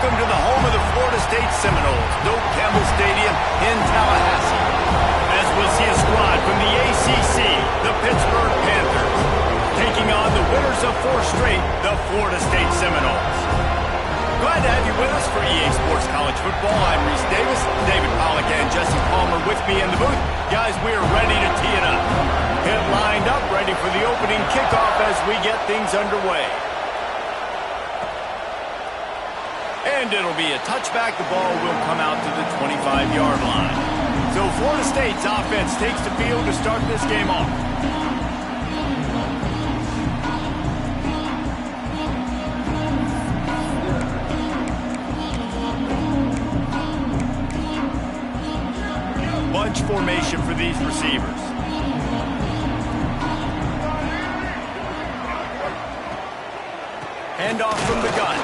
welcome to the home of the Florida State Seminoles, Doak Campbell Stadium in Tallahassee. As we'll see a squad from the ACC, the Pittsburgh Panthers, taking on the winners of 4 straight, the Florida State Seminoles. Glad to have you with us for EA Sports College Football. I'm Reese Davis, David Pollack and Jesse Palmer with me in the booth. Guys, we are ready to tee it up. Get lined up, ready for the opening kickoff as we get things underway. And it'll be a touchback. The ball will come out to the 25-yard line. So Florida State's offense takes the field to start this game off. Bunch formation for these receivers. Handoff from the gun.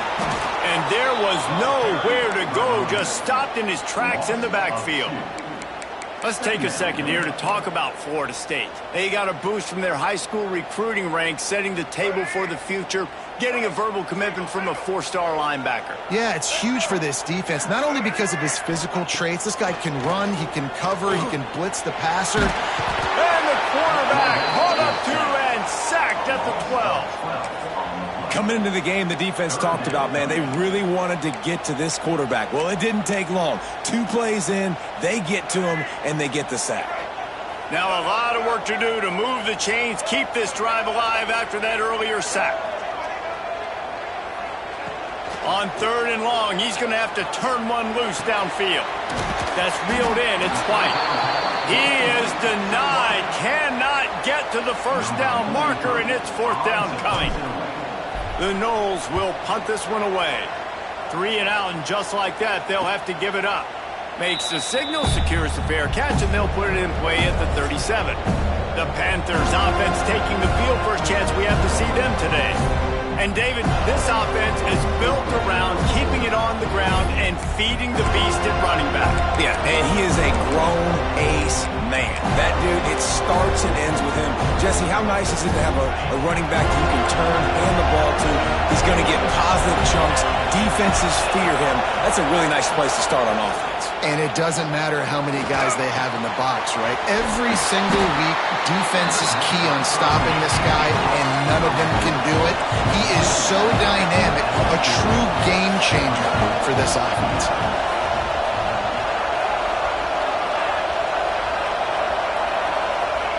And there was nowhere to go, just stopped in his tracks in the backfield. Let's take a second here to talk about Florida State. They got a boost from their high school recruiting ranks, setting the table for the future, getting a verbal commitment from a 4-star linebacker. Yeah, it's huge for this defense, not only because of his physical traits. This guy can run, he can cover, he can blitz the passer. And the quarterback caught up to and sacked at the 12. Coming into the game, the defense talked about, man, they really wanted to get to this quarterback. Well, it didn't take long. 2 plays in, they get to him, and they get the sack. Now a lot of work to do to move the chains, keep this drive alive after that earlier sack. On 3rd and long, he's going to have to turn one loose downfield. That's reeled in. It's White. He is denied. Cannot get to the first down marker, and it's 4th down coming. The Noles will punt this one away. 3 and out, and just like that, they'll have to give it up. Makes the signal, secures the fair catch, and they'll put it in play at the 37. The Panthers offense taking the field. First chance we have to see them today. And David, this offense is built around keeping it on the ground and feeding the beast at running back. Yeah, and he is a grown ace man. That dude, it starts and ends with him. Jesse, how nice is it to have a running back you can turn, hand the ball to? He's going to get positive chunks. Defenses fear him. That's a really nice place to start on offense. And it doesn't matter how many guys they have in the box, right? Every single week, defense is key on stopping this guy, and none of them can do it. He is so dynamic, a true game changer for this offense.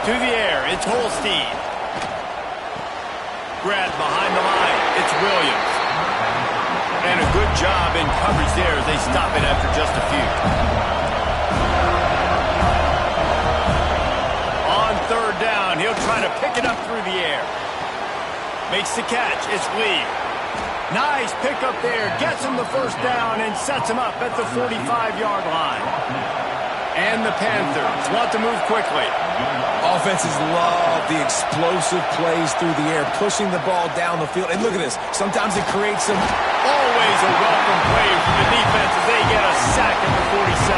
To the air, it's Holstein. Grabbed behind the line, it's Williams. And a good job in coverage there as they stop it after just a few. On 3rd down, he'll try to pick it up through the air. Makes the catch, it's Lee. Nice pickup there, gets him the first down and sets him up at the 45-yard line. And the Panthers want to move quickly. Offenses love the explosive plays through the air, pushing the ball down the field. And look at this. Sometimes it creates some... Always a welcome play from the defense as they get a sack at the 47.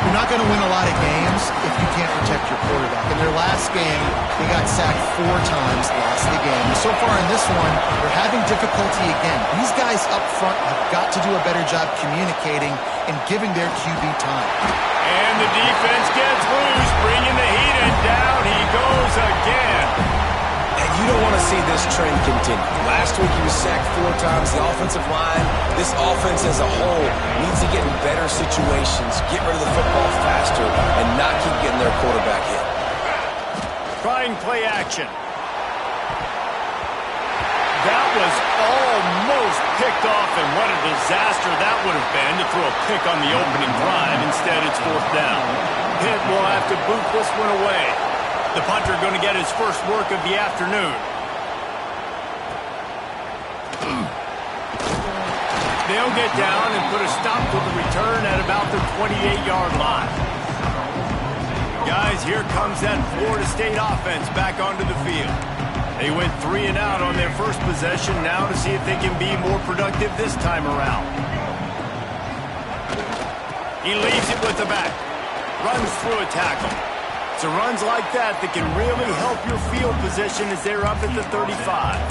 You're not going to win a lot of games if you can't protect your quarterback. In their last game, they got sacked 4 times, lost the game. And so far in this one, they're having difficulty again. These guys up front have got to do a better job communicating and giving their QB time. And the defense gets loose, bringing the heat, and down he goes again. And you don't want to see this trend continue. Last week he was sacked 4 times. The offensive line, this offense as a whole, needs to get in better situations, get rid of the football faster, and not keep getting their quarterback hit. Trying play action. That was almost picked off, and what a disaster that would have been to throw a pick on the opening drive. Instead, it's 4th down. Pitt will have to boot this one away. The punter going to get his first work of the afternoon. They'll get down and put a stop to the return at about the 28-yard line. Guys, here comes that Florida State offense back onto the field. They went 3 and out on their first possession, now to see if they can be more productive this time around. He leaves it with the back. Runs through a tackle. It's runs like that that can really help your field position as they're up at the 35.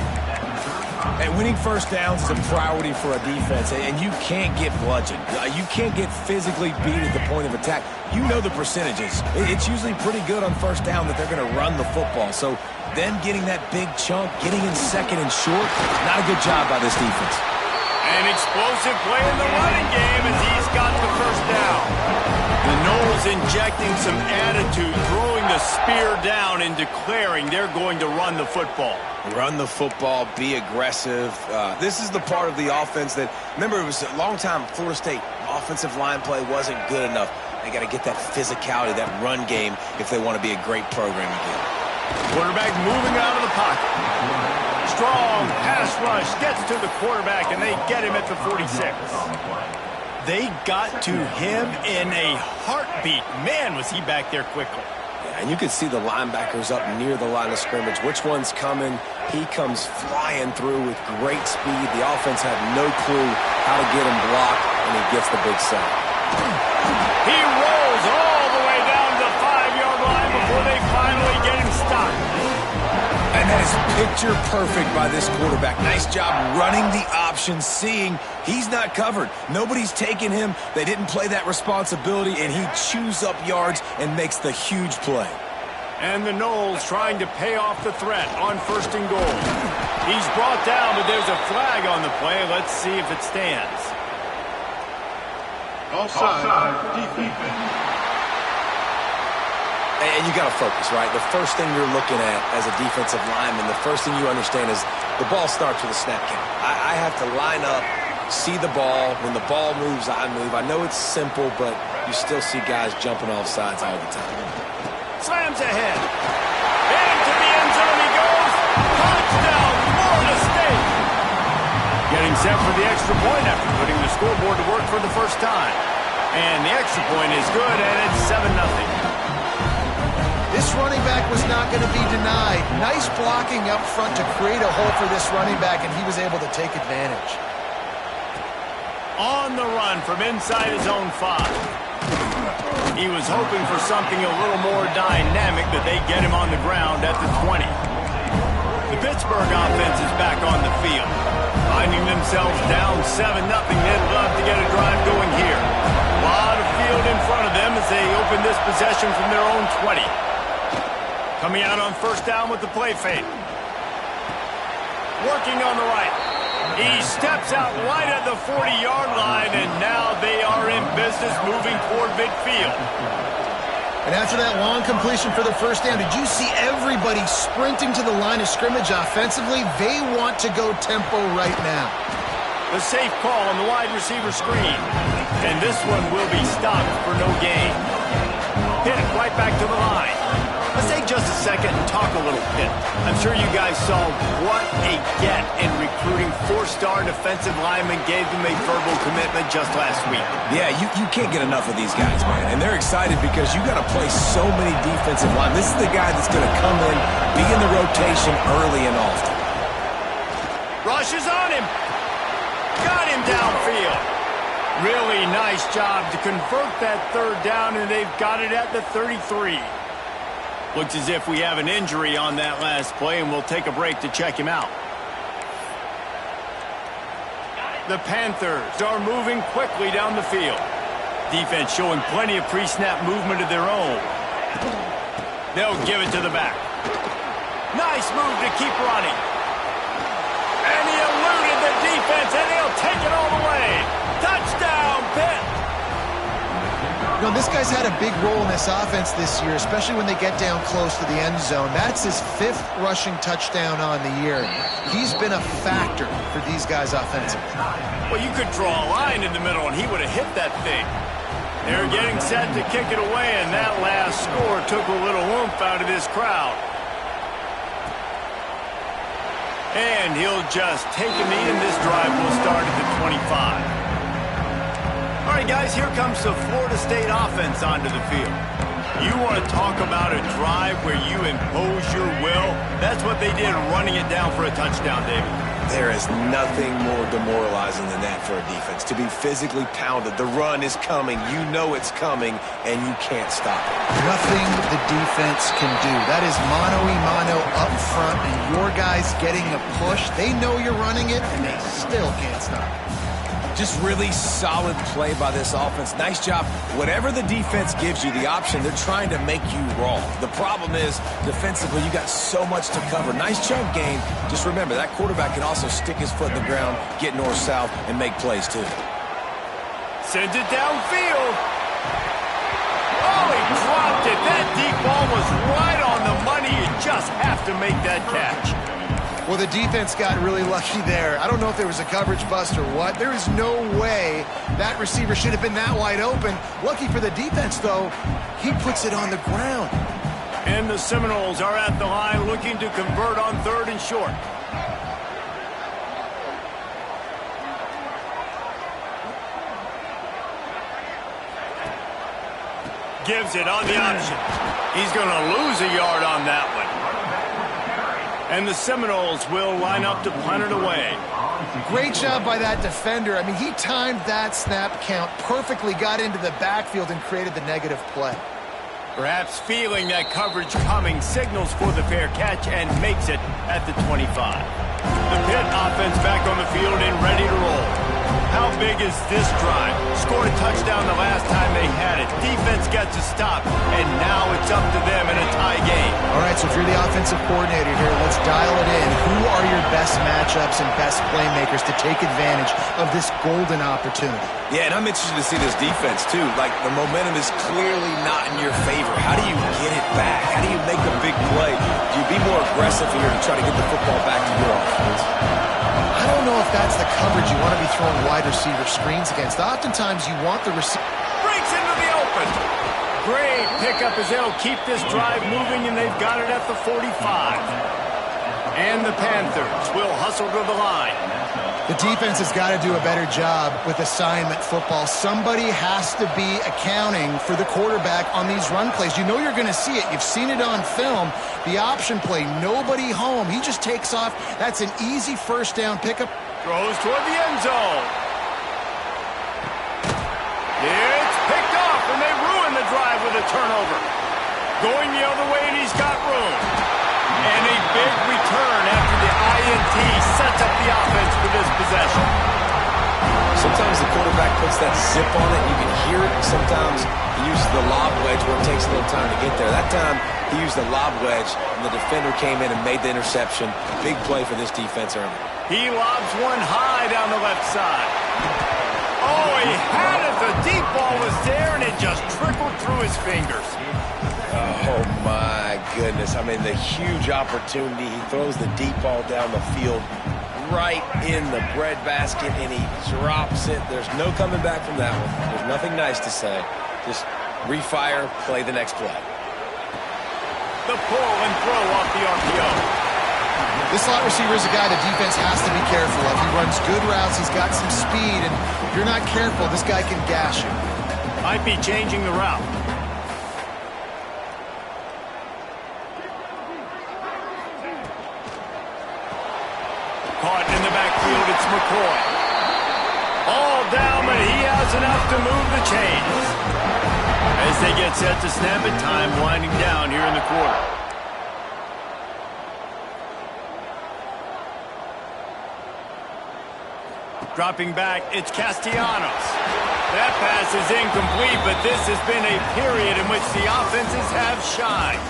And winning first downs is a priority for a defense, and you can't get bludgeoned. You can't get physically beat at the point of attack. You know the percentages. It's usually pretty good on first down that they're going to run the football. So then getting that big chunk, getting in second and short, not a good job by this defense. An explosive play in the running game as he's got the first down. The Noles injecting some attitude, throwing the spear down and declaring they're going to run the football. Run the football, be aggressive. This is the part of the offense that, remember, it was a long time Florida State offensive line play wasn't good enough. They got to get that physicality, that run game, if they want to be a great program again. Quarterback moving out of the pocket. Strong pass rush gets to the quarterback, and they get him at the 46. They got to him in a heartbeat. Man, was he back there quickly. Yeah, and you can see the linebackers up near the line of scrimmage. Which one's coming? He comes flying through with great speed. The offense had no clue how to get him blocked, and he gets the big sack. He rolls all the way down to the 5-yard line before they finally get him stopped. And that is picture perfect by this quarterback. Nice job running the option, seeing he's not covered. Nobody's taking him. They didn't play that responsibility, and he chews up yards and makes the huge play. And the Noles trying to pay off the threat on 1st and goal. He's brought down, but there's a flag on the play. Let's see if it stands. Offside. Defense. And you got to focus, right? The first thing you're looking at as a defensive lineman, the first thing you understand is the ball starts with a snap count. I have to line up, see the ball. When the ball moves, I move. I know it's simple, but you still see guys jumping off sides all the time. Slams ahead. Into the end zone he goes. Touchdown, Florida State. Getting set for the extra point after putting the scoreboard to work for the first time. And the extra point is good, and it's 7-0. This running back was not going to be denied. Nice blocking up front to create a hole for this running back, and he was able to take advantage. On the run from inside his own 5. He was hoping for something a little more dynamic, but they get him on the ground at the 20. The Pittsburgh offense is back on the field. Finding themselves down 7-0, they'd love to get a drive going here. A lot of field in front of them as they open this possession from their own 20. Coming out on 1st down with the play fake. Working on the right. He steps out right at the 40-yard line, and now they are in business moving toward midfield. And after that long completion for the first down, did you see everybody sprinting to the line of scrimmage offensively? They want to go tempo right now. The safe call on the wide receiver screen. And this one will be stopped for no gain. Hit it right back to the line. Let's take just a second and talk a little bit. I'm sure you guys saw what a get in recruiting 4-star defensive linemen gave them a verbal commitment just last week. Yeah, you can't get enough of these guys, man. And they're excited because you got to play so many defensive linemen. This is the guy that's going to come in, be in the rotation early and often. Rush is on him. Got him downfield. Really nice job to convert that 3rd down, and they've got it at the 33. Looks as if we have an injury on that last play, and we'll take a break to check him out. The Panthers are moving quickly down the field. Defense showing plenty of pre-snap movement of their own. They'll give it to the back. Nice move to keep running. And he eluded the defense, and he'll take it all the way. Touchdown, Pitt! You know, this guy's had a big role in this offense this year, especially when they get down close to the end zone. That's his 5th rushing touchdown on the year. He's been a factor for these guys offensively. Well, you could draw a line in the middle, and he would have hit that thing. They're getting set to kick it away, and that last score took a little oomph out of this crowd. And he'll just take a knee, and this drive will start at the 25. All right, guys, here comes the Florida State offense onto the field. You want to talk about a drive where you impose your will? That's what they did running it down for a touchdown, David. There is nothing more demoralizing than that for a defense. To be physically pounded, the run is coming, you know it's coming, and you can't stop it. Nothing the defense can do. That is mano-a-mano up front, and your guys getting a push. They know you're running it, and they still can't stop it. Just really solid play by this offense. Nice job. Whatever the defense gives you the option, they're trying to make you wrong. The problem is, defensively, you got so much to cover. Nice chunk gain. Just remember, that quarterback can also stick his foot in the ground, get north-south, and make plays too. Sends it downfield. Oh, he dropped it. That deep ball was right on the money. You just have to make that catch. Well, the defense got really lucky there. I don't know if there was a coverage bust or what. There is no way that receiver should have been that wide open. Lucky for the defense, though, he puts it on the ground. And the Seminoles are at the line looking to convert on 3rd and short. Gives it on the option. He's going to lose a yard on that one. And the Seminoles will line up to punt it away. Great job by that defender. I mean, he timed that snap count perfectly, got into the backfield, and created the negative play. Perhaps feeling that coverage coming, signals for the fair catch and makes it at the 25. The Pitt offense back on the field and ready to roll. How big is this drive? Scored a touchdown the last time they had it. Defense gets a stop, and now it's up to them in a tie game. All right, so if you're the offensive coordinator here, let's dial it in. Who are your best matchups and best playmakers to take advantage of this golden opportunity? Yeah, and I'm interested to see this defense, too. Like, the momentum is clearly not in your favor. How do you get it back? How do you make a big play? Do you be more aggressive here to try to get the football back to your offense? I don't know if that's the coverage you want to be throwing wide receiver screens against. Oftentimes, you want the receiver. Breaks into the open. Great pickup as they'll keep this drive moving, and they've got it at the 45. And the Panthers will hustle to the line. The defense has got to do a better job with assignment football. Somebody has to be accounting for the quarterback on these run plays. You know you're going to see it. You've seen it on film. The option play, nobody home. He just takes off. That's an easy first down pickup. Throws toward the end zone. It's picked off, and they ruin the drive with a turnover. Going the other way, and he's got room. And a big return after the INT sets up the offense for this possession. Sometimes the quarterback puts that zip on it. You can hear it. Sometimes he uses the lob wedge where it takes a little time to get there. That time he used the lob wedge, and the defender came in and made the interception. Big play for this defense early. He lobs one high down the left side. Oh, he had it. The deep ball was there, and it just trickled through his fingers. Oh, my goodness. I mean, the huge opportunity. He throws the deep ball down the field right in the breadbasket, and he drops it. There's no coming back from that one. There's nothing nice to say. Just refire, play the next play. The pull and throw off the RPO. This slot receiver is a guy the defense has to be careful of. He runs good routes. He's got some speed, and if you're not careful, this guy can gash you. Might be changing the route. Caught in the backfield, it's McCoy. All down, but he has enough to move the chains. As they get set to snap it, time winding down here in the quarter. Dropping back, it's Castellanos. That pass is incomplete, but this has been a period in which the offenses have shined.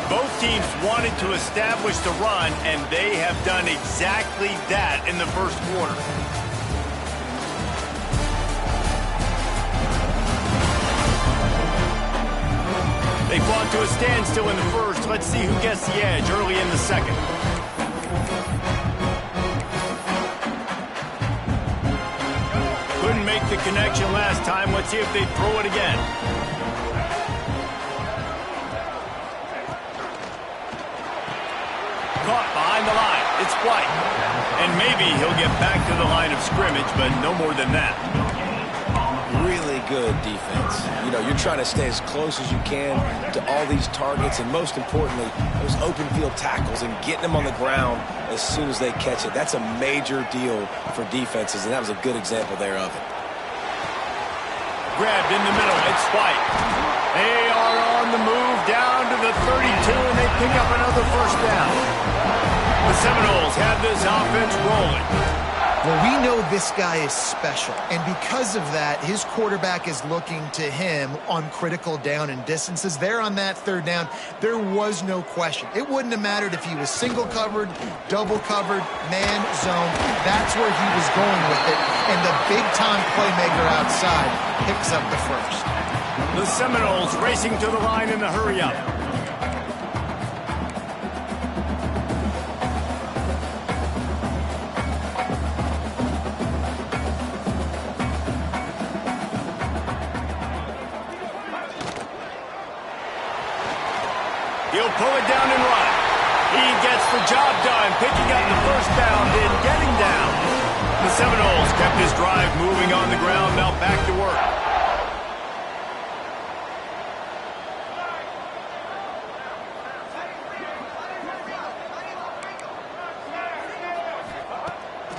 Both teams wanted to establish the run, and they have done exactly that in the first quarter. They fought to a standstill in the first. Let's see who gets the edge early in the second. Couldn't make the connection last time. Let's see if they throw it again. Caught behind the line. It's White. And maybe he'll get back to the line of scrimmage, but no more than that. Really good defense. You know, you're trying to stay as close as you can to all these targets, and most importantly, those open field tackles and getting them on the ground as soon as they catch it. That's a major deal for defenses, and that was a good example there of it. Grabbed in the middle. It's White. They are on the move down to the 32, and they pick up another first down. The Seminoles have this offense rolling. Well, we know this guy is special, and because of that, his quarterback is looking to him on critical down and distances. There on that third down, there was no question. It wouldn't have mattered if he was single covered, double covered, man, zone. That's where he was going with it, and the big-time playmaker outside picks up the first. The Seminoles racing to the line in the hurry-up. He'll pull it down and run. He gets the job done, picking up the first down, then getting down. The Seminoles kept his drive moving on the ground, now back to work.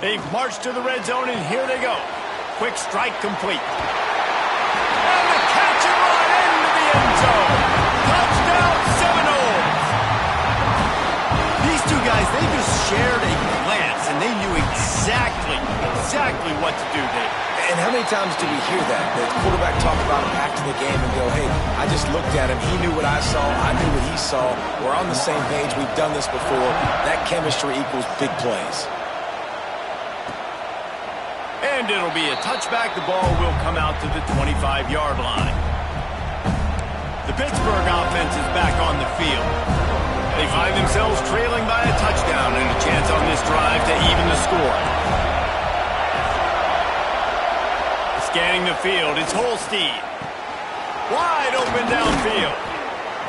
They've marched to the red zone, and here they go. Quick strike complete. And the catch and run into the end zone. Touchdown, Seminoles! These two guys, they just shared a glance, and they knew exactly what to do there. And how many times do we hear that? The quarterback talk about him after the game and go, hey, I just looked at him. He knew what I saw. I knew what he saw. We're on the same page. We've done this before. That chemistry equals big plays. And it'll be a touchback. The ball will come out to the 25-yard line. The Pittsburgh offense is back on the field. They find themselves trailing by a touchdown and a chance on this drive to even the score. Scanning the field, it's Holstein. Wide open downfield.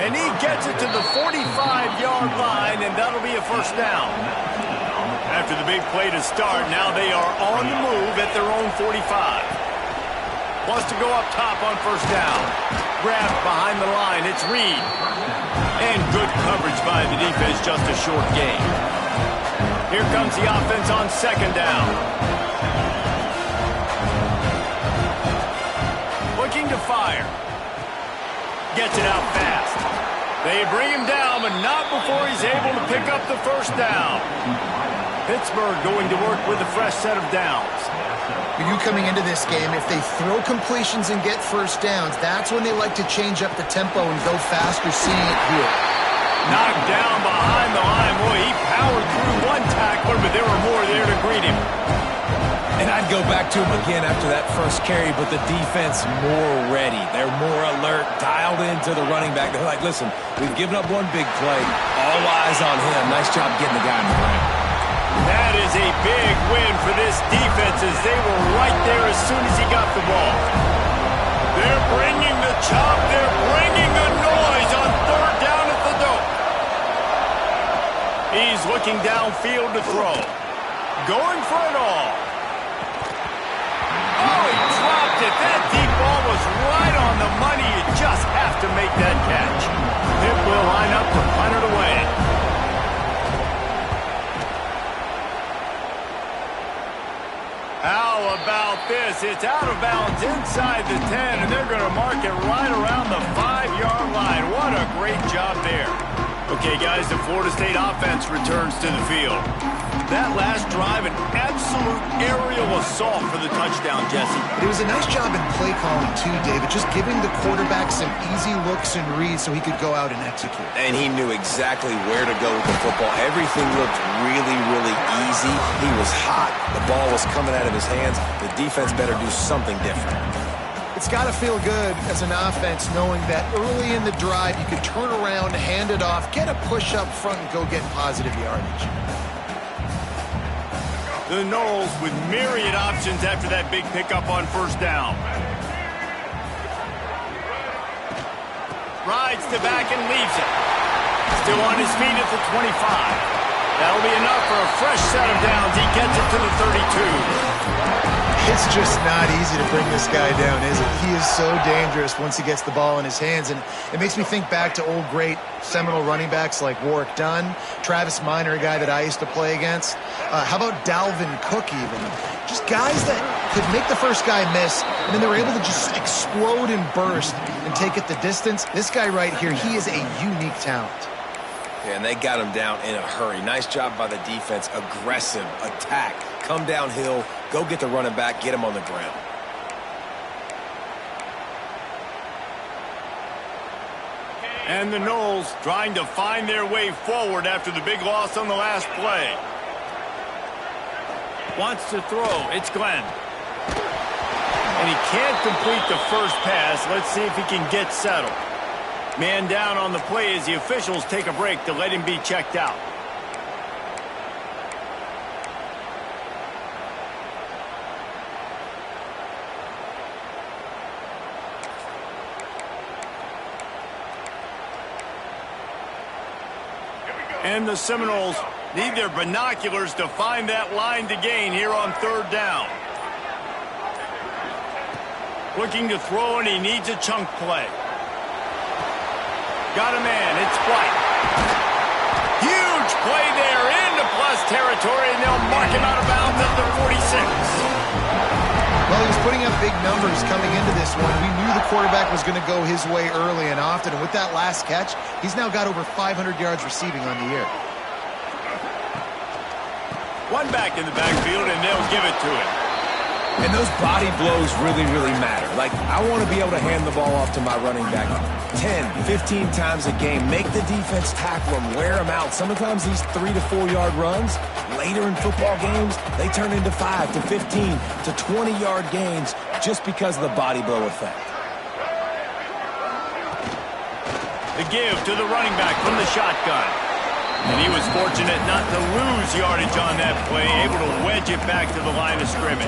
And he gets it to the 45-yard line, and that'll be a first down. After the big play to start, now they are on the move at their own 45. Wants to go up top on first down. Grabbed behind the line, it's Reed. And good coverage by the defense, just a short gain. Here comes the offense on second down. Looking to fire. Gets it out fast. They bring him down, but not before he's able to pick up the first down. Pittsburgh going to work with a fresh set of downs. You coming into this game, if they throw completions and get first downs, that's when they like to change up the tempo and go faster, seeing it here. Knocked down behind the line. Boy, he powered through one tackler, but there were more there to greet him. And I'd go back to him again after that first carry, but the defense more ready. They're more alert, dialed into the running back. They're like, listen, we've given up one big play. All eyes on him. Nice job getting the guy in the ground. That is a big win for this defense as they were right there as soon as he got the ball. They're bringing the chop. They're bringing the noise on third down at the dope. He's looking downfield to throw. Going for it all. Oh, he dropped it. That deep ball was right on the money. You just have to make that catch. It will line up to punt it away. How about this? It's out of bounds inside the 10, and they're going to mark it right around the 5-yard line. What a great job there. Okay, guys, the Florida State offense returns to the field. That last drive, an absolute aerial assault for the touchdown, Jesse. It was a nice job in play calling, too, David, just giving the quarterback some easy looks and reads so he could go out and execute. And he knew exactly where to go with the football. Everything looked really, really easy. He was hot. The ball was coming out of his hands. The defense better do something different. It's got to feel good as an offense knowing that early in the drive you could turn around, hand it off, get a push up front, and go get positive yardage. The Noles with myriad options after that big pickup on first down. Rides to back and leaves it. Still on his feet at the 25. That'll be enough for a fresh set of downs. He gets it to the 32. It's just not easy to bring this guy down, is it? He is so dangerous once he gets the ball in his hands, and it makes me think back to old great Seminole running backs like Warwick Dunn, Travis Minor, a guy that I used to play against. How about Dalvin Cook even? Just guys that could make the first guy miss, and then they were able to just explode and burst and take it the distance. This guy right here, he is a unique talent. Yeah, and they got him down in a hurry. Nice job by the defense. Aggressive attack. Come downhill, go get the running back, get him on the ground. And the Noles trying to find their way forward after the big loss on the last play. Wants to throw. It's Glenn. And he can't complete the first pass. Let's see if he can get settled. Man down on the play as the officials take a break to let him be checked out. And the Seminoles need their binoculars to find that line to gain here on third down. Looking to throw, and he needs a chunk play. Got a man. It's White. Huge play there into plus territory, and they'll mark him out of bounds at the 46. Well, he was putting up big numbers coming into this one. We knew the quarterback was going to go his way early and often, and with that last catch, he's now got over 500 yards receiving on the year. One back in the backfield, and they'll give it to him. And those body blows really, really matter. Like, I want to be able to hand the ball off to my running back 10, 15 times a game. Make the defense tackle him, wear him out. Sometimes these 3 to 4 yard runs, later in football games, they turn into 5 to 15 to 20 yard gains just because of the body blow effect. The give to the running back from the shotgun. And he was fortunate not to lose yardage on that play, able to wedge it back to the line of scrimmage.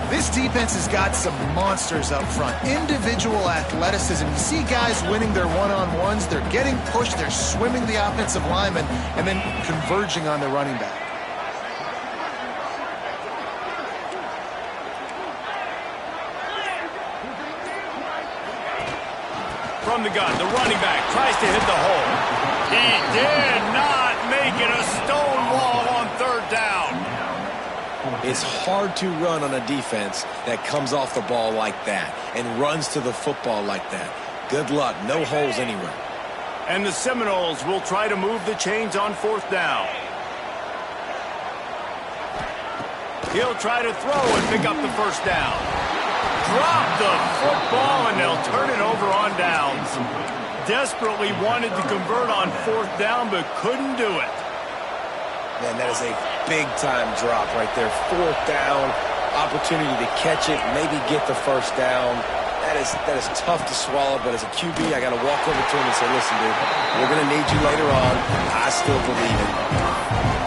This defense has got some monsters up front. Individual athleticism. You see guys winning their one-on-ones. They're getting pushed. They're swimming the offensive lineman and then converging on the running back. From the gun, the running back tries to hit the hole. He did not make it a stone wall on third down. It's hard to run on a defense that comes off the ball like that and runs to the football like that. Good luck. No holes anywhere. And the Seminoles will try to move the chains on fourth down. He'll try to throw and pick up the first down. Drop the football, and they'll turn it over on downs. Desperately wanted to convert on fourth down, but couldn't do it. Man, that is a big-time drop right there. Fourth down, opportunity to catch it, maybe get the first down. That is tough to swallow, but as a QB, I got to walk over to him and say, listen, dude, we're going to need you later on. I still believe it.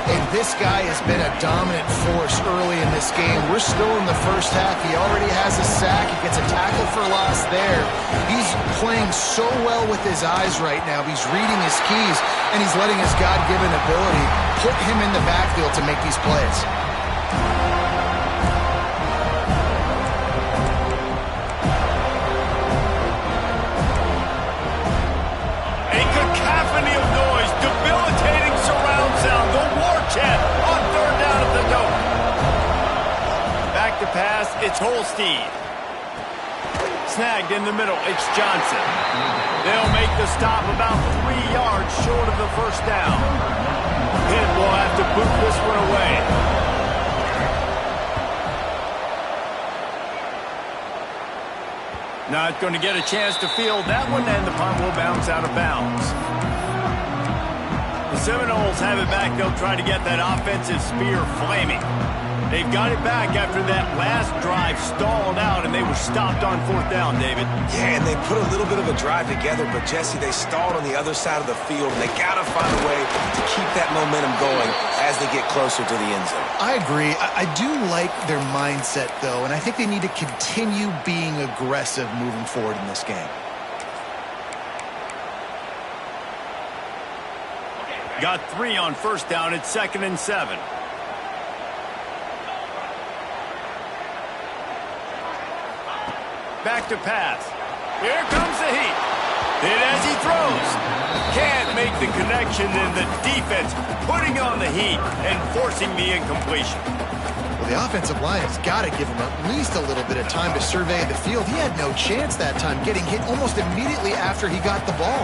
And this guy has been a dominant force early in this game. We're still in the first half. He already has a sack. He gets a tackle for loss there. He's playing so well with his eyes right now. He's reading his keys, and he's letting his God-given ability put him in the backfield to make these plays. A cacophony of noise, debilitating surround sound, the war chant on third down at the dope. Back to pass, it's Holstein. Snagged in the middle, it's Johnson. They'll make the stop about 3 yards short of the first down. Pitt will have to boot this one away. Not going to get a chance to field that one, and the punt will bounce out of bounds. The Seminoles have it back. They'll try to get that offensive spear flaming. They've got it back after that last drive stalled out, and they were stopped on fourth down, David. Yeah, and they put a little bit of a drive together, but, Jesse, they stalled on the other side of the field, and they got to find a way to keep that momentum going as they get closer to the end zone. I agree. I do like their mindset, though, and I think they need to continue being aggressive moving forward in this game. Got 3 on first down. It's 2nd and 7. back to pass. Here comes the heat. Then as he throws, can't make the connection, and the defense putting on the heat and forcing the incompletion. Well, the offensive line has got to give him at least a little bit of time to survey the field. He had no chance that time, getting hit almost immediately after he got the ball.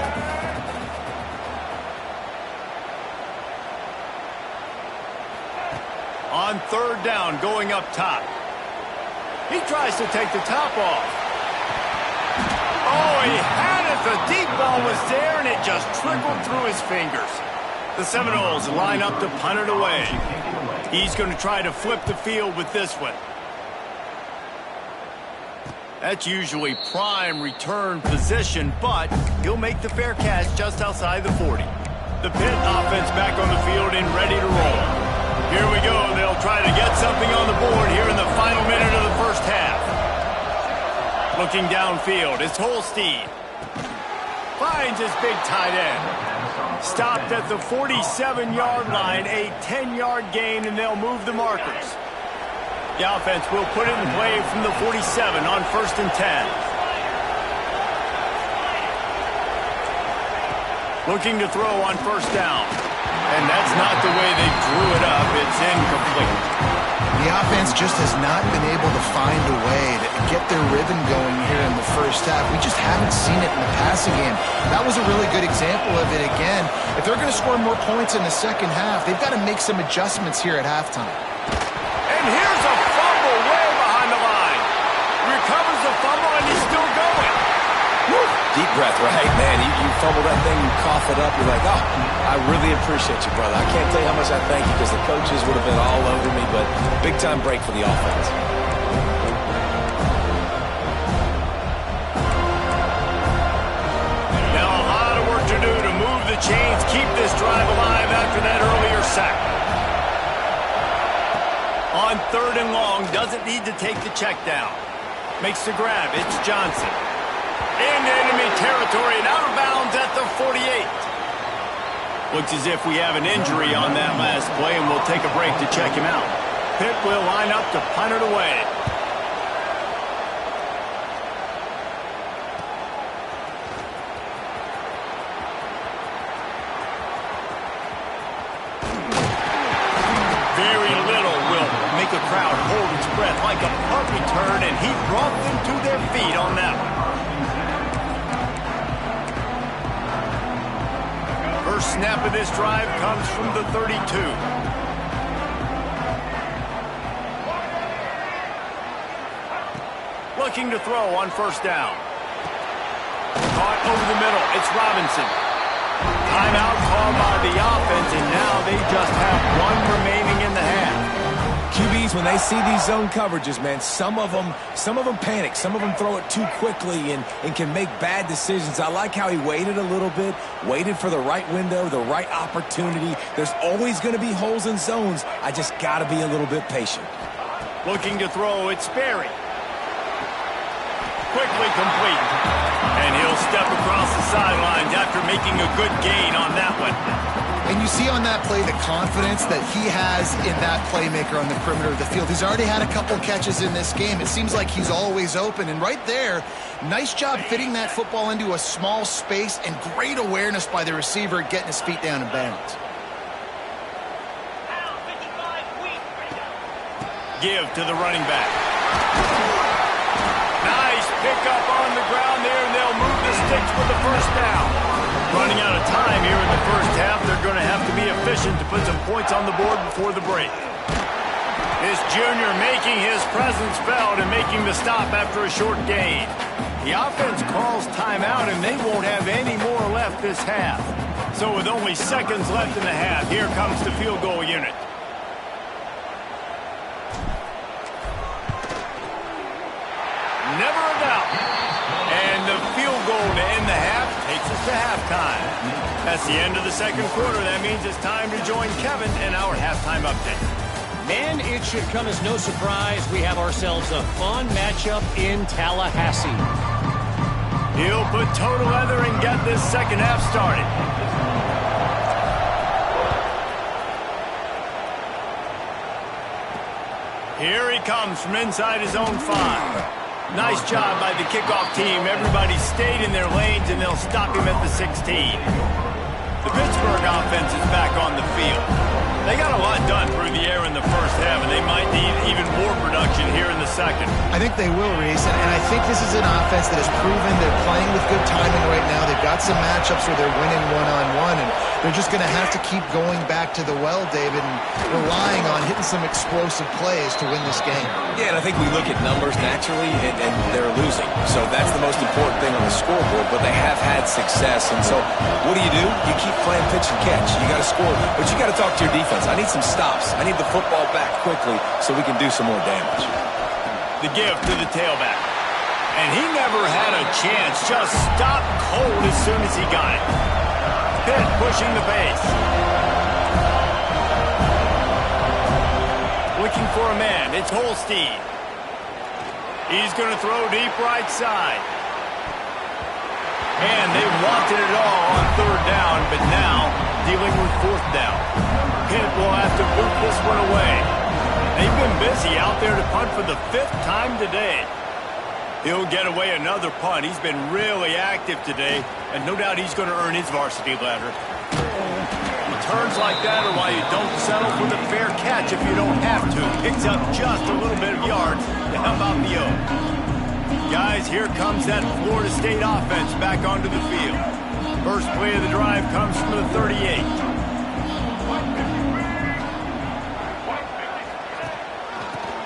On third down, going up top. He tries to take the top off. Oh, he had it. The deep ball was there, and it just trickled through his fingers. The Seminoles line up to punt it away. He's going to try to flip the field with this one. That's usually prime return position, but he'll make the fair catch just outside the 40. The Pitt offense back on the field and ready to roll. Here we go. They'll try to get something on the board here in the final minute of the first half. Looking downfield, it's Holstein. Finds his big tight end. Stopped at the 47-yard line, a 10-yard gain, and they'll move the markers. The offense will put it in play from the 47 on 1st and 10. Looking to throw on 1st down. And that's not the way they drew it up. It's incomplete. The offense just has not been able to find a way to get their rhythm going here in the first half. We just haven't seen it in the passing game. That was a really good example of it again. If they're going to score more points in the second half, they've got to make some adjustments here at halftime. And here's a fumble way behind the line. Recovers the fumble, and he's still going. Woo. Deep breath, right? Man, you fumble that thing, you cough it up, you're like, oh, I really appreciate you, brother. I can't tell you how much I thank you because the coaches would have been all over me, but big-time break for the offense. Now a lot of work to do to move the chains, keep this drive alive after that earlier sack. On 3rd and long, doesn't need to take the check down. Makes the grab, it's Johnson. In enemy territory and out of bounds at the 48. Looks as if we have an injury on that last play, and we'll take a break to check him out. Pitt will line up to punt it away. Very little will make a crowd hold its breath like a punt return, and he brought them to their feet on that one. First snap of this drive comes from the 32. Looking to throw on 1st down. Caught over the middle. It's Robinson. Timeout called by the offense, and now they just have one remaining in the half. QBs, when they see these zone coverages, man, some of them panic. Some of them throw it too quickly and can make bad decisions. I like how he waited a little bit, waited for the right window, the right opportunity. There's always going to be holes in zones. I just got to be a little bit patient. Looking to throw, it's Sperry. Quickly complete. And he'll step across the sidelines after making a good gain on that one. And you see on that play the confidence that he has in that playmaker on the perimeter of the field. He's already had a couple catches in this game. It seems like he's always open. And right there, nice job fitting that football into a small space, and great awareness by the receiver getting his feet down in bounds. Give to the running back. Nice pickup on the ground there, and they'll move the sticks for the 1st down. Running out of time here in the first half. They're going to have to be efficient to put some points on the board before the break. This junior making his presence felt and making the stop after a short gain. The offense calls timeout, and they won't have any more left this half. So with only seconds left in the half, here comes the field goal unit. Never a doubt. And the field goal to end the half takes us to halftime. That's the end of the second quarter. That means it's time to join Kevin in our halftime update. Man, it should come as no surprise we have ourselves a fun matchup in Tallahassee. He'll put toe to leather and get this second half started. Here he comes from inside his own 5. Nice job by the kickoff team. Everybody stayed in their lanes, and they'll stop him at the 16. The Pittsburgh offense is back on the field. They got a lot done through the air in the first half, and they might need even more production here in the second. I think they will, Reese, and I think this is an offense that has proven they're playing with good timing right now. They've got some matchups where they're winning one-on-one, and they're just going to have to keep going back to the well, David, and relying on hitting some explosive plays to win this game. Yeah, and I think we look at numbers naturally, and they're losing. So that's the most important thing on the scoreboard, but they have had success. And so what do? You keep playing pitch and catch. You got to score, but you got to talk to your defense. I need some stops. I need the football back quickly so we can do some more damage. The give to the tailback. And he never had a chance. Just stopped cold as soon as he got it. Pitt pushing the base. Looking for a man. It's Holstein. He's going to throw deep right side. And they wanted it all on third down, but now dealing with fourth down. Pitt will have to boot this one away. They've been busy out there to punt for the 5th time today. He'll get away another punt. He's been really active today, and no doubt he's going to earn his varsity ladder. Returns like that are why you don't settle for the fair catch if you don't have to. Picks up just a little bit of yards to help out the O. Guys, here comes that Florida State offense back onto the field. First play of the drive comes from the 38.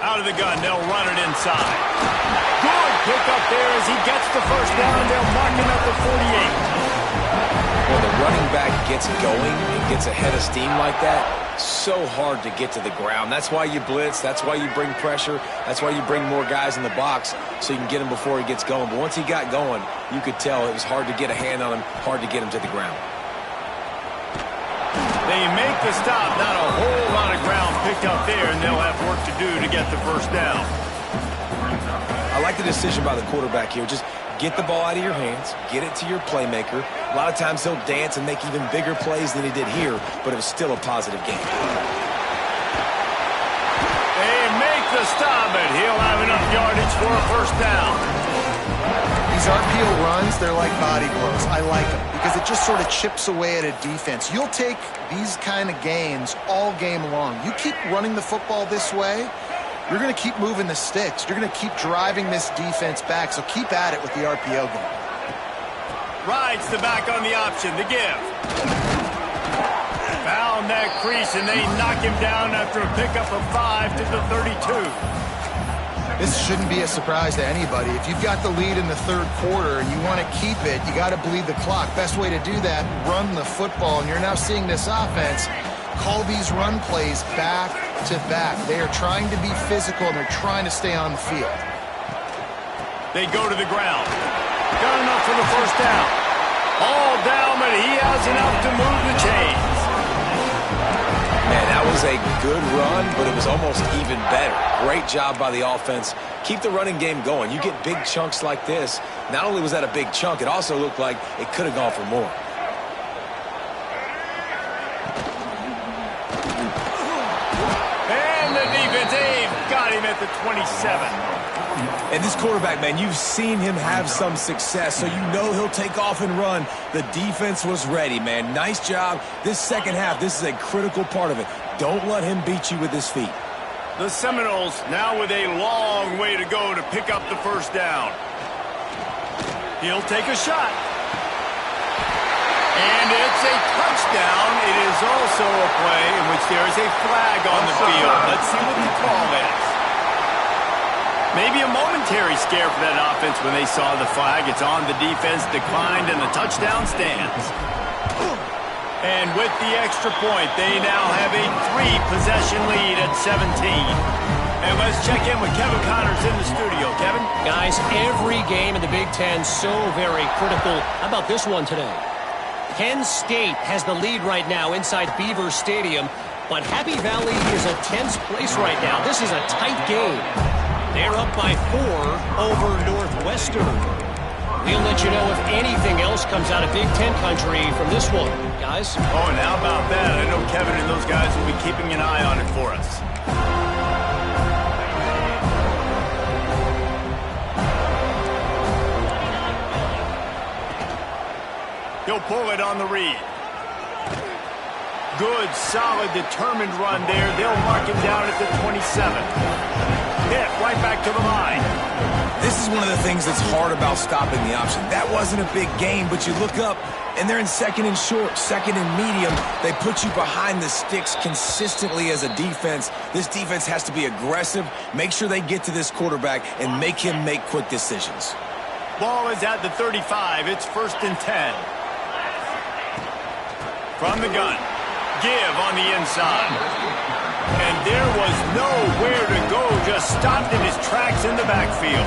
Out of the gun, they'll run it inside. Good pick up there as he gets the first down, and they'll mark him at the 48. When the running back gets going and gets ahead of steam like that, so hard to get to the ground. That's why you blitz. That's why you bring pressure. That's why you bring more guys in the box so you can get him before he gets going. But once he got going, you could tell it was hard to get a hand on him, hard to get him to the ground. They make the stop. Not a whole lot of ground picked up there, and they'll have work to do to get the first down. I like the decision by the quarterback here. Just get the ball out of your hands, get it to your playmaker. A lot of times he'll dance and make even bigger plays than he did here, but it was still a positive game. They make the stop, and he'll have enough yardage for a first down. These RPO runs, they're like body blows. I like them because it just sort of chips away at a defense. You'll take these kind of gains all game long. You keep running the football this way, you're going to keep moving the sticks. You're going to keep driving this defense back, so keep at it with the RPO game. Rides the back on the option, the give. Found that crease, and they knock him down after a pickup of 5 to the 32. This shouldn't be a surprise to anybody. If you've got the lead in the third quarter and you want to keep it, you got to bleed the clock. Best way to do that, run the football. And you're now seeing this offense call these run plays back to back. They are trying to be physical, and they're trying to stay on the field. They go to the ground. Got enough for the first down. All down, but he has enough to move the chains. Man, that was a good run, but it was almost even better. Great job by the offense. Keep the running game going. You get big chunks like this. Not only was that a big chunk, it also looked like it could have gone for more. And the defense, they've got him at the 27. And this quarterback, man, you've seen him have some success, so you know he'll take off and run. The defense was ready, man. Nice job. This second half, this is a critical part of it. Don't let him beat you with his feet. The Seminoles now with a long way to go to pick up the first down. He'll take a shot. And it's a touchdown. It is also a play in which there is a flag on the field. Let's see what the call is. Maybe a momentary scare for that offense when they saw the flag. It's on the defense, declined, and the touchdown stands. And with the extra point, they now have a 3-possession lead at 17. And let's check in with Kevin Connors in the studio. Kevin? Guys, every game in the Big Ten so very critical. How about this one today? Penn State has the lead right now inside Beaver Stadium, but Happy Valley is a tense place right now. This is a tight game. They're up by 4 over Northwestern. We'll let you know if anything else comes out of Big Ten country from this one, guys. Oh, and how about that? I know Kevin and those guys will be keeping an eye on it for us. He'll pull it on the read. Good, solid, determined run there. They'll mark him down at the 27. Hit right back to the line. This is one of the things that's hard about stopping the option. That wasn't a big gain, but you look up, and they're in second and short, second and medium. They put you behind the sticks consistently as a defense. This defense has to be aggressive, make sure they get to this quarterback, and make him make quick decisions. Ball is at the 35. It's 1st and 10. From the gun. Give on the inside. And there was nowhere to go. Just stopped in his tracks in the backfield.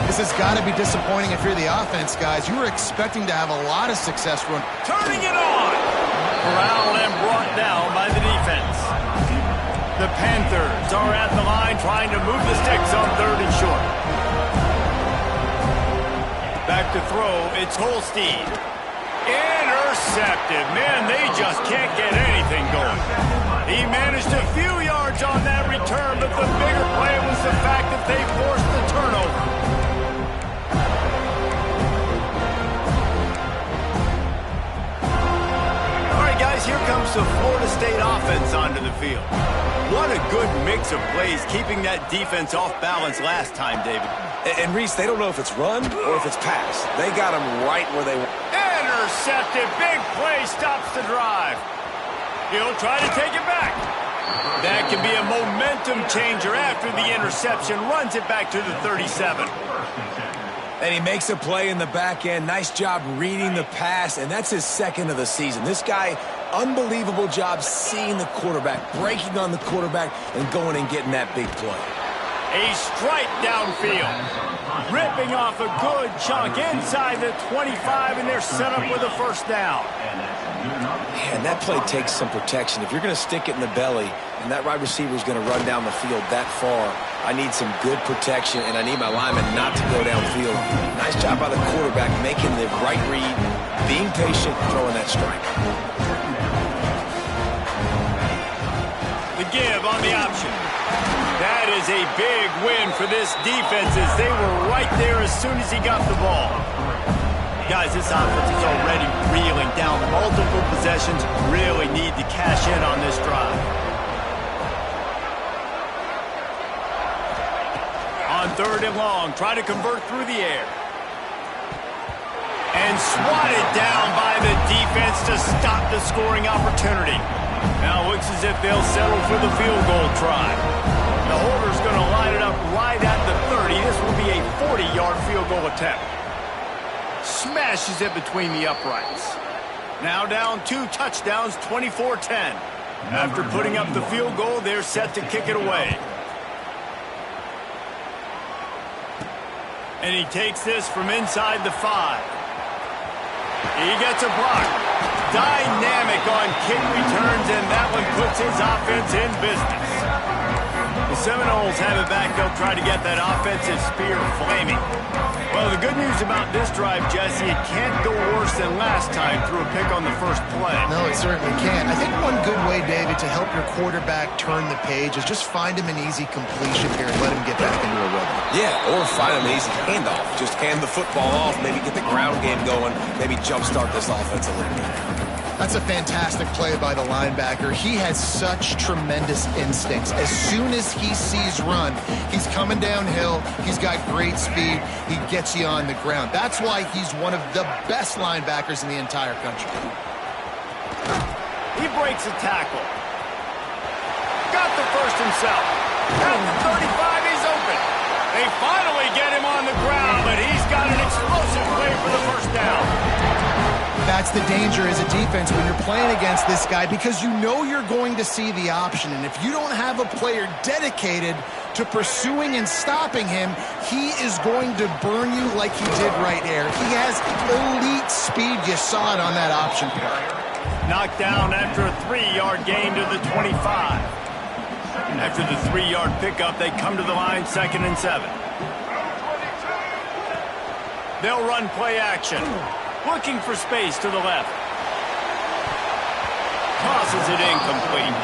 This has got to be disappointing if you're the offense, guys. You were expecting to have a lot of success run. Turning it on. Corralled and brought down by the defense. The Panthers are at the line trying to move the sticks on 3rd and short. Back to throw. It's Holstein. Intercepted. Man, they just can't get anything going. He managed a few yards on that return, but the bigger play was the fact that they forced the turnover. All right, guys, here comes the Florida State offense onto the field. What a good mix of plays, keeping that defense off balance last time, David. And Reese, they don't know if it's run or if it's pass. They got him right where they want. Intercepted. Big play stops the drive. He'll try to take it back. That can be a momentum changer after the interception. Runs it back to the 37. And he makes a play in the back end. Nice job reading the pass, and that's his 2nd of the season. This guy, unbelievable job seeing the quarterback, breaking on the quarterback, and going and getting that big play. A strike downfield. Ripping off a good chunk inside the 25, and they're set up with a 1st down. Man, that play takes some protection. If you're going to stick it in the belly and that wide receiver is going to run down the field that far, I need some good protection, and I need my lineman not to go downfield. Nice job by the quarterback making the right read, being patient, throwing that strike. The give on the option. That is a big win for this defense as they were right there as soon as he got the ball. Guys, this offense is already reeling down. Multiple possessions, really need to cash in on this drive. On 3rd and long, try to convert through the air. And swatted down by the defense to stop the scoring opportunity. Now it looks as if they'll settle for the field goal try. The holder's going to line it up right at the 30. This will be a 40-yard field goal attempt. Smashes it between the uprights. Now down 2 touchdowns, 24-10. After putting up the field goal, they're set to kick it away. And he takes this from inside the 5. He gets a block. Dynamic on kick returns, and that one puts his offense in business. The Seminoles have it back. They'll try to get that offensive spear flaming. Well, the good news about this drive, Jesse, it can't go worse than last time through a pick on the first play. No, it certainly can't. I think one good way, David, to help your quarterback turn the page is just find him an easy completion here and let him get back into a rhythm. Yeah, or find him an easy handoff. Just hand the football off, maybe get the ground game going, maybe jumpstart this offense a little bit. That's a fantastic play by the linebacker. He has such tremendous instincts. As soon as he sees run, he's coming downhill. He's got great speed. He gets you on the ground. That's why he's one of the best linebackers in the entire country. He breaks a tackle. Got the first himself. At the 35, he's open. They finally get him on the ground, but he's got an explosive play for the 1st down. That's the danger as a defense when you're playing against this guy, because you know you're going to see the option. And if you don't have a player dedicated to pursuing and stopping him, he is going to burn you like he did right there. He has elite speed. You saw it on that option play. Knocked down after a 3-yard gain to the 25. After the 3-yard pickup, they come to the line 2nd and 7. They'll run play action. Looking for space to the left. Tosses it incomplete.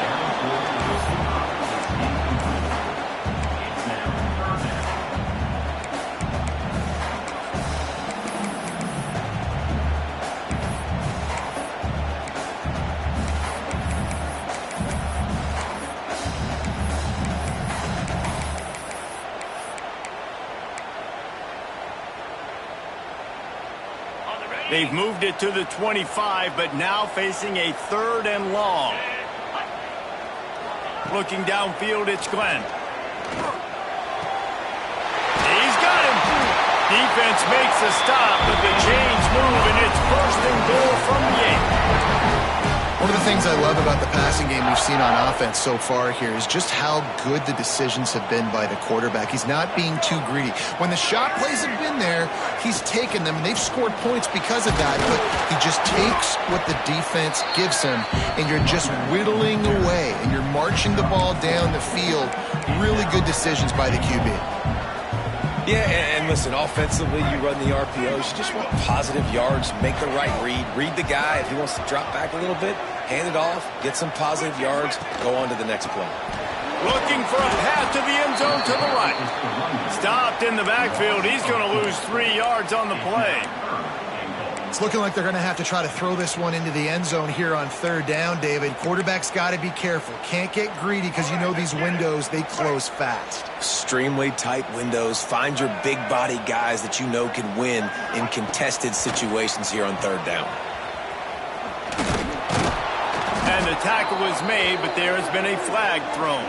They've moved it to the 25, but now facing a 3rd and long. Looking downfield, it's Glenn. He's got him. Defense makes a stop, but the chains move, and it's 1st and goal from the 8. One of the things I love about the passing game we've seen on offense so far here is just how good the decisions have been by the quarterback. He's not being too greedy. When the shot plays have been there, he's taken them, and they've scored points because of that, but he just takes what the defense gives him, and you're just whittling away, and you're marching the ball down the field. Really good decisions by the QB. Yeah, and listen, offensively, you run the RPOs. You just want positive yards, make the right read. Read the guy. If he wants to drop back a little bit, hand it off, get some positive yards, go on to the next play. Looking for a path to the end zone to the right. Stopped in the backfield. He's going to lose 3 yards on the play. It's looking like they're going to have to try to throw this one into the end zone here on 3rd down, David. Quarterback's got to be careful. Can't get greedy because you know these windows, they close fast. Extremely tight windows. Find your big body guys that you know can win in contested situations here on 3rd down. And the tackle was made, but there has been a flag thrown.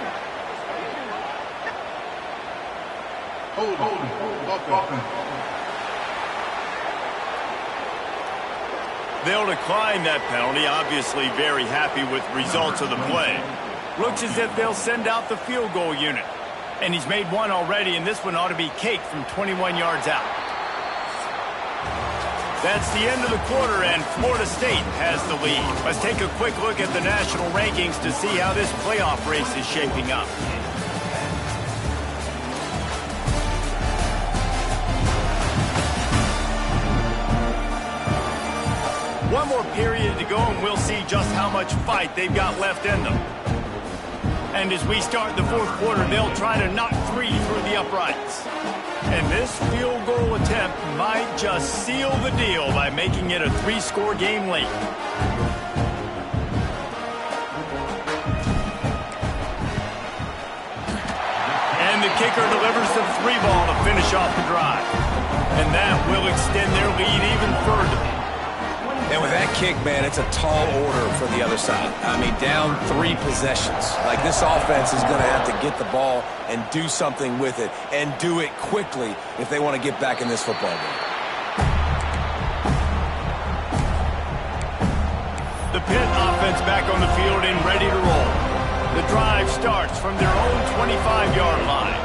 Offense. They'll decline that penalty, obviously very happy with results of the play. Looks as if they'll send out the field goal unit. And he's made one already, and this one ought to be cake from 21 yards out. That's the end of the quarter, and Florida State has the lead. Let's take a quick look at the national rankings to see how this playoff race is shaping up. One more period to go, and we'll see just how much fight they've got left in them. And as we start the 4th quarter, they'll try to knock 3 through the uprights. And this field goal attempt might just seal the deal by making it a 3-score game late. And the kicker delivers the 3 ball to finish off the drive. And that will extend their lead even further. And with that kick, man, it's a tall order for the other side. I mean, down 3 possessions. Like, this offense is going to have to get the ball and do something with it, and do it quickly if they want to get back in this football game. The Pitt offense back on the field and ready to roll. The drive starts from their own 25-yard line.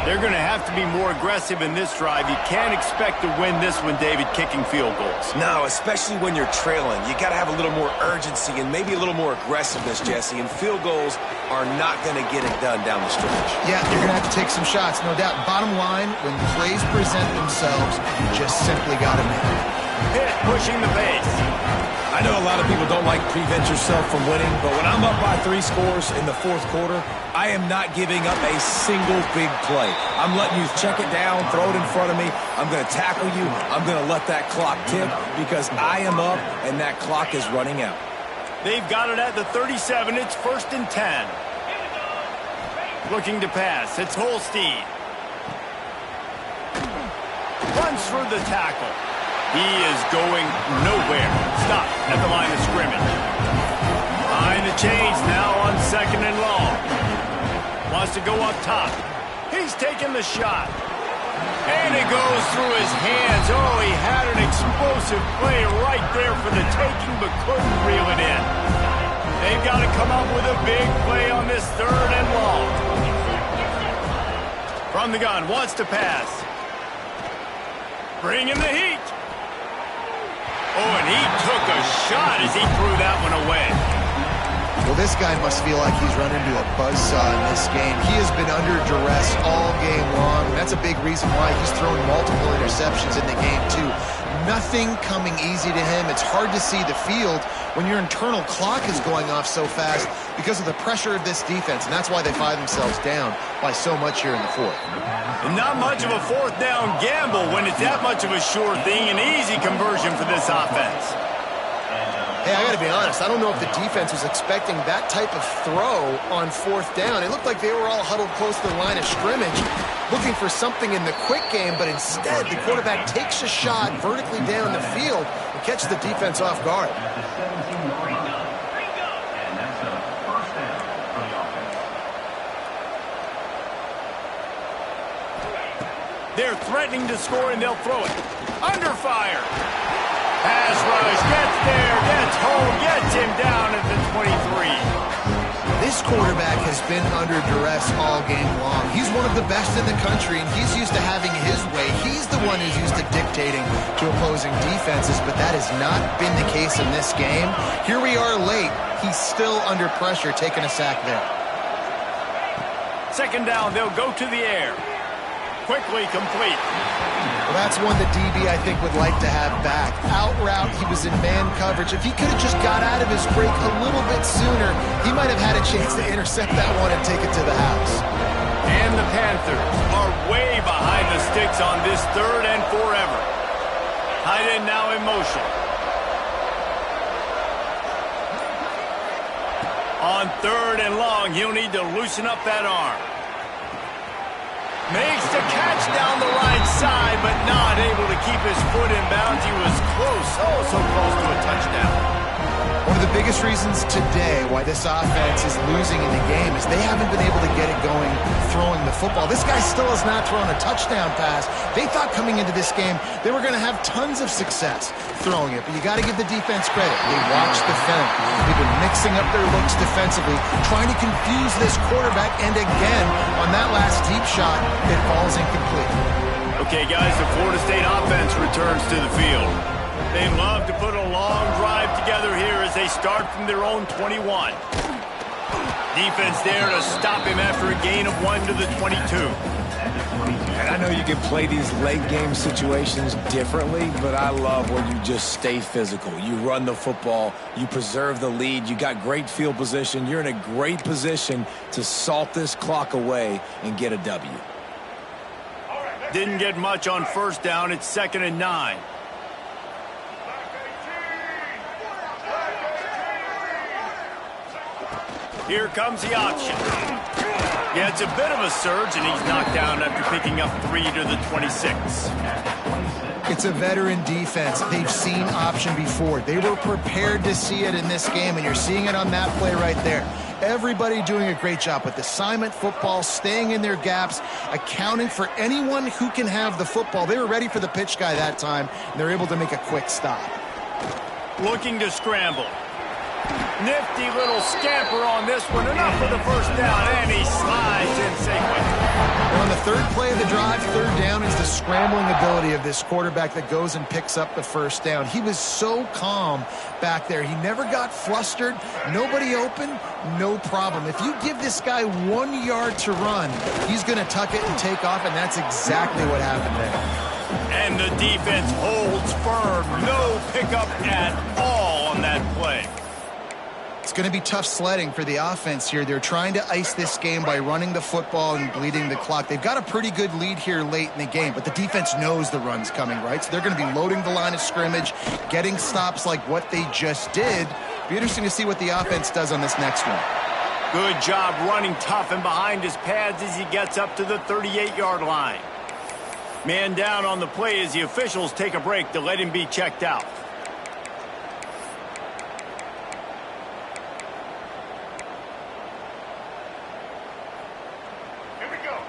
They're going to have to be more aggressive in this drive. You can't expect to win this one, David, kicking field goals. No, especially when you're trailing. You got to have a little more urgency and maybe a little more aggressiveness, Jesse. And field goals are not going to get it done down the stretch. Yeah, you're going to have to take some shots, no doubt. Bottom line, when plays present themselves, you just simply got to make it. Pitt pushing the pace. I know a lot of people don't like prevent yourself from winning, but when I'm up by 3 scores in the 4th quarter, I am not giving up a single big play. I'm letting you check it down, throw it in front of me. I'm going to tackle you. I'm going to let that clock tick because I am up and that clock is running out. They've got it at the 37. It's 1st and 10. Looking to pass. It's Holstein. Runs through the tackle. He is going nowhere. Stop at the line of scrimmage. Behind the chains now on 2nd and long. Wants to go up top. He's taking the shot. And it goes through his hands. Oh, he had an explosive play right there for the taking, but couldn't reel it in. They've got to come up with a big play on this 3rd and long. From the gun, wants to pass. Bringing the heat. Oh, and he took a shot as he threw that one away. Well, this guy must feel like he's run into a buzzsaw in this game. He has been under duress all game long. That's a big reason why he's thrown multiple interceptions in the game, too. Nothing coming easy to him. It's hard to see the field when your internal clock is going off so fast because of the pressure of this defense, and that's why they find themselves down by so much here in the 4th. And not much of a 4th down gamble when it's that much of a sure thing, an easy conversion for this offense. Hey, I got to be honest. I don't know if the defense was expecting that type of throw on 4th down. It looked like they were all huddled close to the line of scrimmage, looking for something in the quick game, but instead the quarterback takes a shot vertically down the field It catches the defense off guard. They're threatening to score, and they'll throw it. Under fire. Pass rush. Gets there. Gets home. Gets him down at the 23. This quarterback has been under duress all game long. He's one of the best in the country, and he's used to having his way. He's the one who's used to dictating to opposing defenses, but that has not been the case in this game. Here we are late. He's still under pressure, taking a sack there. Second down, they'll go to the air. Quickly complete. Well, that's one the DB, I think, would like to have back. Out route, he was in man coverage. If he could have just got out of his break a little bit sooner, he might have had a chance to intercept that one and take it to the house. And the Panthers are way behind the sticks on this third and forever. Tight end now in motion. On third and long, he'll need to loosen up that arm. Makes the catch down the right side, but not able to keep his foot in bounds. He was close, oh so close to a touchdown. One of the biggest reasons today why this offense is losing in the game is they haven't been able to get it going throwing the football. This guy still has not thrown a touchdown pass. They thought coming into this game they were going to have tons of success throwing it, but you got to give the defense credit. They watched the film. They've been mixing up their looks defensively, trying to confuse this quarterback, and again, on that last deep shot, it falls incomplete. Okay, guys, the Florida State offense returns to the field. They love to put a long drive together here as they start from their own 21. Defense there to stop him after a gain of 1 to the 22. And I know you can play these late game situations differently, but I love when you just stay physical. You run the football, you preserve the lead, you got great field position, you're in a great position to salt this clock away and get a W. Didn't get much on first down. It's 2nd and 9. Here comes the option. Yeah, it's a bit of a surge, and he's knocked down after picking up 3 to the 26. It's a veteran defense. They've seen option before. They were prepared to see it in this game, and you're seeing it on that play right there. Everybody doing a great job with assignment football, staying in their gaps, accounting for anyone who can have the football. They were ready for the pitch guy that time, and they're able to make a quick stop. Looking to scramble. Nifty little scamper on this one. Enough for the first down, and he slides in safely. On the third play of the drive, third down, is the scrambling ability of this quarterback that goes and picks up the first down. He was so calm back there. He never got flustered. Nobody open, no problem. If you give this guy 1 yard to run, he's going to tuck it and take off, and that's exactly what happened there. And the defense holds firm. No pickup at all on that play. It's going to be tough sledding for the offense here. They're trying to ice this game by running the football and bleeding the clock. They've got a pretty good lead here late in the game, but the defense knows the run's coming, right? So they're going to be loading the line of scrimmage, getting stops like what they just did. Be interesting to see what the offense does on this next one. Good job running tough and behind his pads as he gets up to the 38-yard line. Man down on the play as the officials take a break to let him be checked out.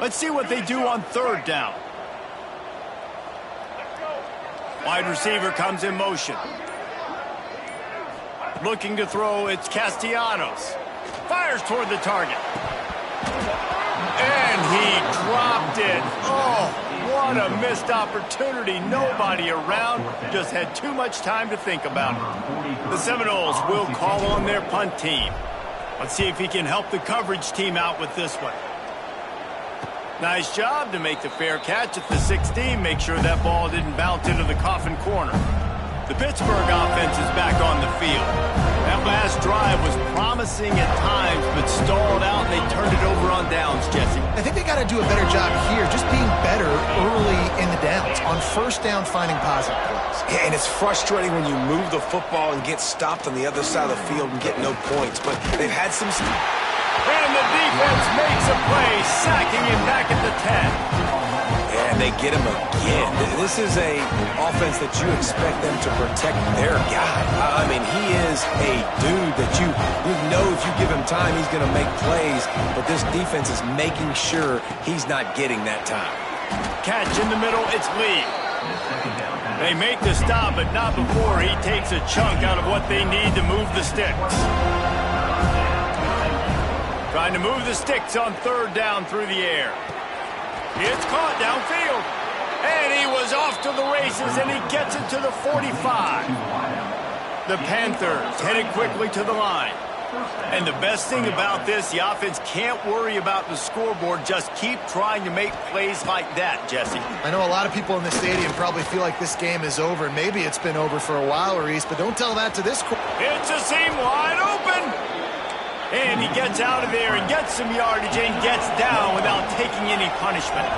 Let's see what they do on third down. Wide receiver comes in motion. Looking to throw, it's Castellanos. Fires toward the target. And he dropped it. Oh, what a missed opportunity. Nobody around. Just had too much time to think about it. The Seminoles will call on their punt team. Let's see if he can help the coverage team out with this one. Nice job to make the fair catch at the 16. Make sure that ball didn't bounce into the coffin corner. The Pittsburgh offense is back on the field. That last drive was promising at times, but stalled out, and they turned it over on downs, Jesse. I think they got to do a better job here, just being better early in the downs. On first down, finding positive plays. Yeah, and it's frustrating when you move the football and get stopped on the other side of the field and get no points, but they've had some... And the defense makes a play, sacking him back at the 10. And and they get him again. This is a offense that you expect them to protect their guy. I mean, he is a dude that you know if you give him time, he's going to make plays, but this defense is making sure he's not getting that time. Catch in the middle, it's Lee. They make the stop, but not before he takes a chunk out of what they need to move the sticks. Trying to move the sticks on third down through the air. It's caught downfield. And he was off to the races, and he gets it to the 45. The Panthers headed quickly to the line. And the best thing about this, the offense can't worry about the scoreboard. Just keep trying to make plays like that, Jesse. I know a lot of people in the stadium probably feel like this game is over. Maybe it's been over for a while, Reese, but don't tell that to this. It's a seam wide open. And he gets out of there and gets some yardage and gets down without taking any punishment.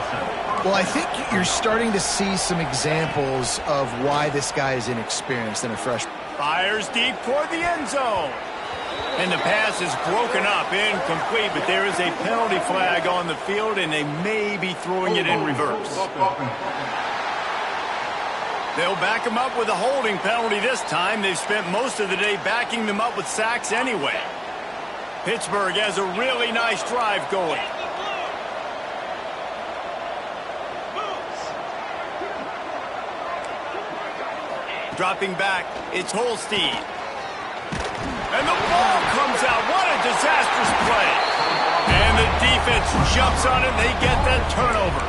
Well, I think you're starting to see some examples of why this guy is inexperienced and a freshman. Fires deep toward the end zone. And the pass is broken up, incomplete, but there is a penalty flag on the field, and they may be throwing it in reverse. They'll back him up with a holding penalty this time. They've spent most of the day backing them up with sacks anyway. Pittsburgh has a really nice drive going. Dropping back, it's Holstein. And the ball comes out. What a disastrous play. And the defense jumps on it, and they get that turnover.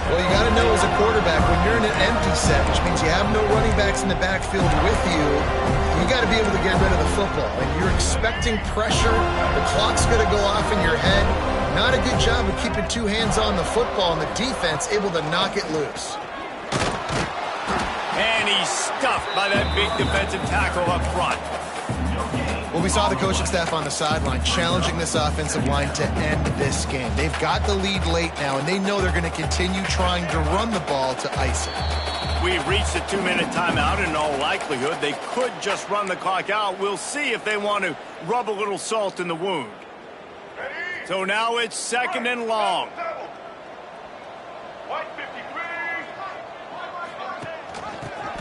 Well, you got to know as a quarterback, when you're in an empty set, which means you have no running backs in the backfield with you, you got to be able to get rid of the football. And you're expecting pressure. The clock's going to go off in your head. Not a good job of keeping two hands on the football, and the defense able to knock it loose. And he's stuffed by that big defensive tackle up front. Well, we saw the coaching staff on the sideline challenging this offensive line to end this game. They've got the lead late now, and they know they're going to continue trying to run the ball to ice it. We've reached a 2-minute timeout, and in all likelihood, they could just run the clock out. We'll see if they want to rub a little salt in the wound. So now it's 2nd and long.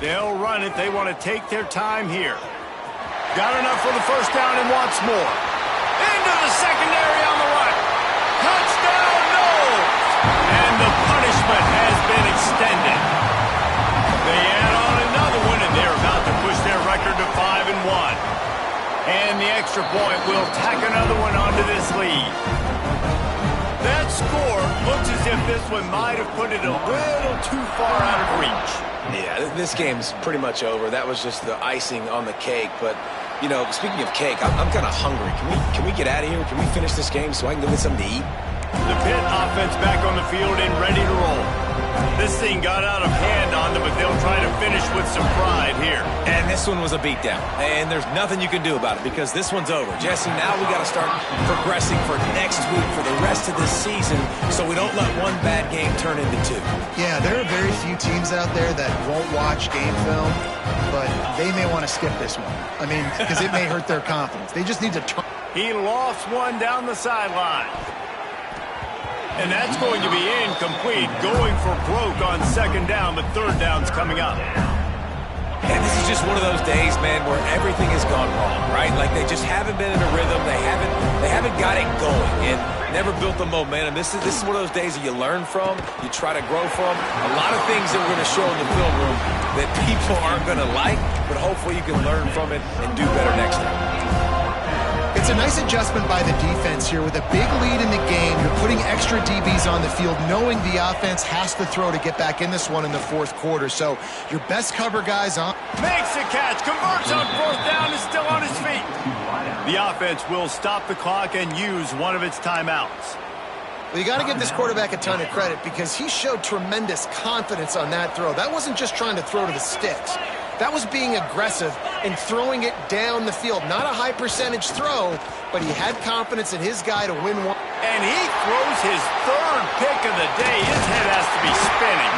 They'll run it. They want to take their time here. Got enough for the first down and wants more. Into the secondary on the right. Touchdown, no! And the punishment has been extended. They add on another one, and they're about to push their record to 5-1. And the extra point will tack another one onto this lead. That score looks as if this one might have put it a little too far out of reach. Yeah, this game's pretty much over. That was just the icing on the cake. But, you know, speaking of cake, I'm kind of hungry. Can we get out of here? Can we finish this game so I can go get something to eat? The Pitt offense back on the field and ready to roll. This thing got out of hand on them, but they'll try to finish with some pride here. And this one was a beatdown. And there's nothing you can do about it because this one's over. Jesse, now we got to start progressing for next week for the rest of this season so we don't let one bad game turn into two. Yeah, there are very few teams out there that won't watch game film, but they may want to skip this one. I mean, because it may hurt their confidence. They just need to turn. He lost one down the sideline. And that's going to be incomplete, going for broke on 2nd down, but 3rd down's coming up. And this is just one of those days, man, where everything has gone wrong, right? Like they just haven't been in a rhythm. They haven't got it going and never built the momentum. This is one of those days that you learn from, you try to grow from. A lot of things that we're going to show in the film room that people aren't going to like, but hopefully you can learn from it and do better next time. It's a nice adjustment by the defense here. With a big lead in the game, you're putting extra DBs on the field, knowing the offense has to throw to get back in this one in the 4th quarter. So your best cover guys on. Makes the catch, converts on 4th down, is still on his feet. The offense will stop the clock and use one of its timeouts. Well, you got to give this quarterback a ton of credit because he showed tremendous confidence on that throw. That wasn't just trying to throw to the sticks. That was being aggressive and throwing it down the field. Not a high percentage throw, but he had confidence in his guy to win one. And he throws his 3rd pick of the day. His head has to be spinning.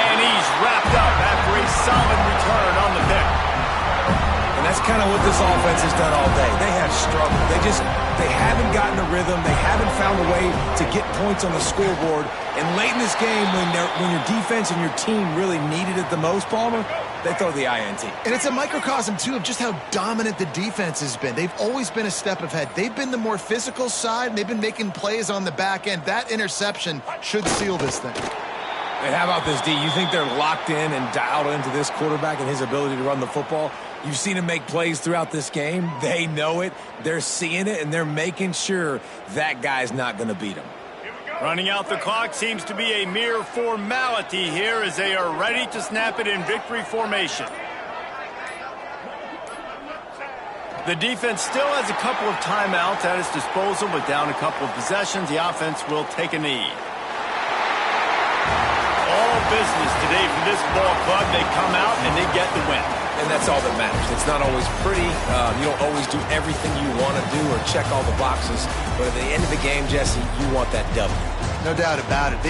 And he's wrapped up after a solid return on the pick. And that's kind of what this offense has done all day. They have struggled. They haven't gotten a rhythm. They haven't found a way to get points on the scoreboard. And late in this game, when your defense and your team really needed it the most, Palmer, they throw the INT. And it's a microcosm, too, of just how dominant the defense has been. They've always been a step ahead. They've been the more physical side, and they've been making plays on the back end. That interception should seal this thing. And how about this, D? You think they're locked in and dialed into this quarterback and his ability to run the football? You've seen him make plays throughout this game. They know it. They're seeing it, and they're making sure that guy's not going to beat him. Running out the clock seems to be a mere formality here as they are ready to snap it in victory formation. The defense still has a couple of timeouts at its disposal, but down a couple of possessions, the offense will take a knee. All business today for this ball club. They come out and they get the win. And that's all that matters. It's not always pretty. You don't always do everything you want to do or check all the boxes. But at the end of the game, Jesse, you want that W. No doubt about it.